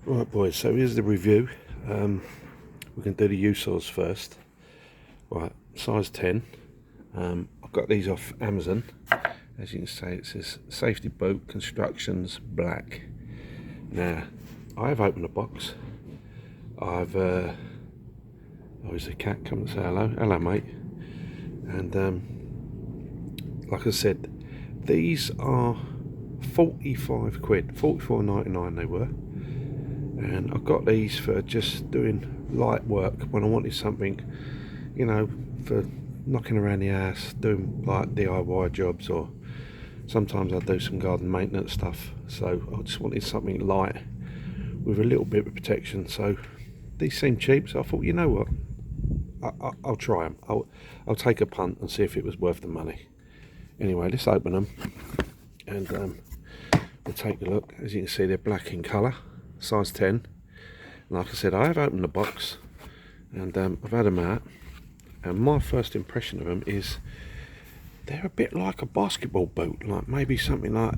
Right boys, so here's the review. We can do the USORs first. Right, size 10. I've got these off Amazon. As you can see, it says safety boot, constructions, black. Now, I have opened the box. I've oh, there's a cat come and say hello. Hello mate. And like I said, these are 45 quid, 44.99 they were. And I got these for just doing light work when I wanted something, you know, for knocking around the house, doing like DIY jobs, or sometimes I do some garden maintenance stuff. So I just wanted something light with a little bit of protection. So these seem cheap, so I thought, you know what, I'll try them. I'll take a punt and see if it was worth the money. Anyway, let's open them and we'll take a look. As you can see, they're black in colour, size 10. And like I said, I have opened the box and I've had them out, and my first impression of them is they're a bit like a basketball boot, like maybe something like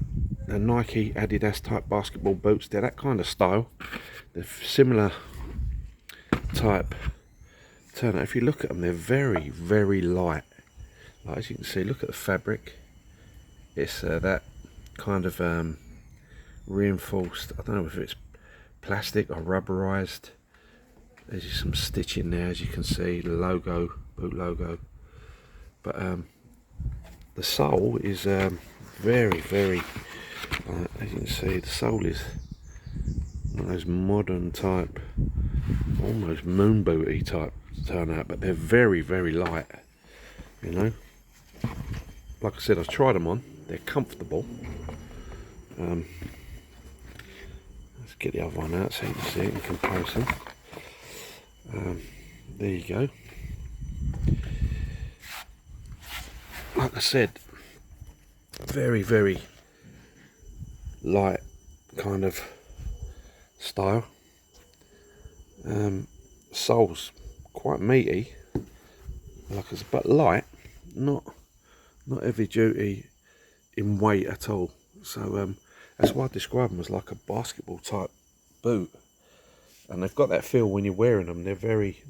the Nike Adidas type basketball boots. They're that kind of style. They're similar type turnout. If you look at them, they're very, very light. Like, as you can see, look at the fabric. It's that kind of reinforced, I don't know if it's plastic or rubberized. There's just some stitching there, as you can see, the logo, boot logo. But the sole is very, very, as you can see, the sole is one of those modern type, almost moon booty type turnout, but they're very, very light, you know. Like I said, I've tried them on, they're comfortable. Let's get the other one out so you can see it in comparison. There you go. Like I said, very, very light kind of style. Sole's quite meaty, like I said, but light, not heavy duty in weight at all. So that's why I describe them as like a basketball type boot. And they've got that feel when you're wearing them. They're very,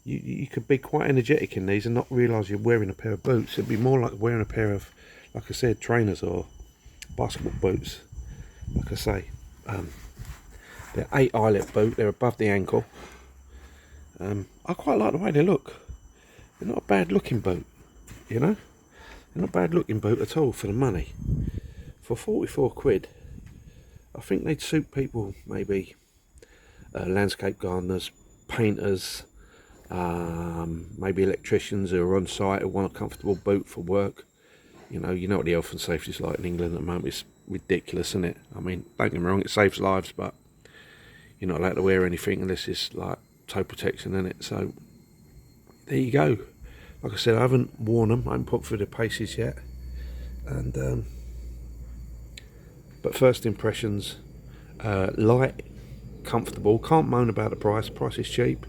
you could be quite energetic in these and not realise you're wearing a pair of boots. It'd be more like wearing a pair of, like I said, trainers or basketball boots. Like I say, they're 8 eyelet boot. They're above the ankle. I quite like the way they look. They're not a bad looking boot, you know. They're not a bad looking boot at all for the money. For 44 quid, I think they'd suit people, maybe landscape gardeners, painters, maybe electricians who are on site who want a comfortable boot for work. You know what the health and safety is like in England at the moment. It's ridiculous, isn't it? I mean, don't get me wrong, it saves lives, but you're not allowed to wear anything unless it's like toe protection in it. So there you go. Like I said, I haven't worn them, I haven't put through the paces yet, and but first impressions, light, comfortable. Can't moan about the price. Price is cheap,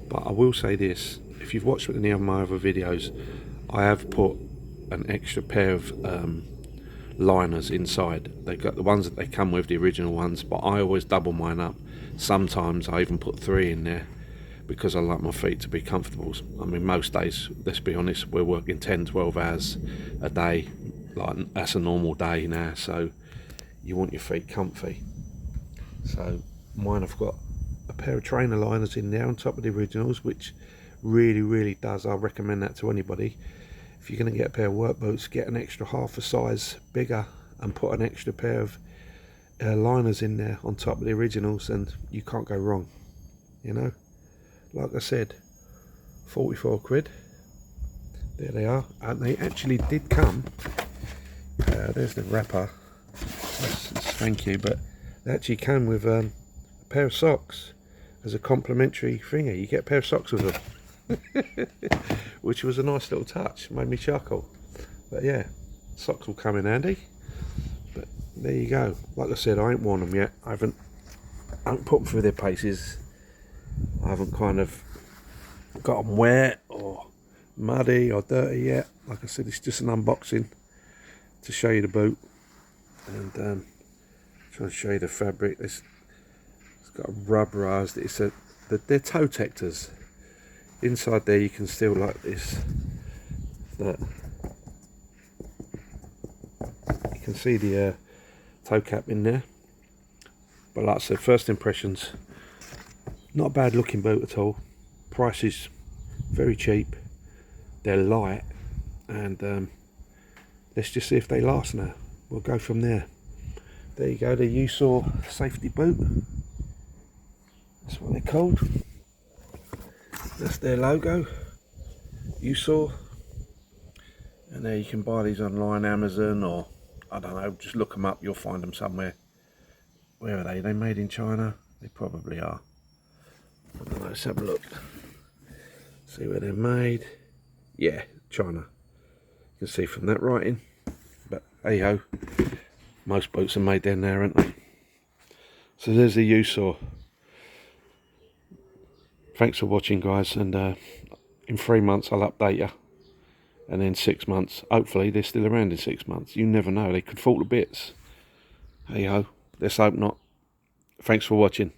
but I will say this: if you've watched any of my other videos, I have put an extra pair of liners inside. They got the ones that they come with, the original ones, but I always double mine up. Sometimes I even put 3 in there because I like my feet to be comfortable. I mean, most days, let's be honest, we're working 10-12 hours a day. Like, that's a normal day now, so you want your feet comfy. So mine have got a pair of trainer liners in there on top of the originals, which really does, I recommend that to anybody. If you're going to get a pair of work boots, get an extra half a size bigger and put an extra pair of liners in there on top of the originals, and you can't go wrong, you know. Like I said, 44 quid, there they are, and they actually did come, there's the wrapper, thank you, but they actually came with a pair of socks as a complimentary thingy. You get a pair of socks with them, which was a nice little touch, made me chuckle. But yeah, socks will come in handy. But there you go. Like I said, I ain't worn them yet. I haven't put them through their paces. I haven't kind of got them wet or muddy or dirty yet. Like I said, it's just an unboxing to show you the boot, and trying to show you the fabric. There's got a rubberized, they're toe protectors. Inside there you can still, like this, that you can see the toe cap in there. But like I said, first impressions, not a bad looking boot at all. Price is very cheap, they're light, and let's just see if they last now. We'll go from there. There you go, the USOR safety boot. That's what they're called. That's their logo, USOR. And there you can buy these online, Amazon, or I don't know, just look them up, you'll find them somewhere. Where are they? Are they made in China? They probably are. I don't know, let's have a look. See where they're made. Yeah, China. You can see from that writing. But hey ho, most boats are made down there, aren't they? So there's the USOR. Thanks for watching, guys, and in 3 months I'll update you. And then 6 months, hopefully they're still around in 6 months. You never know, they could fall to bits. Hey ho, let's hope not. Thanks for watching.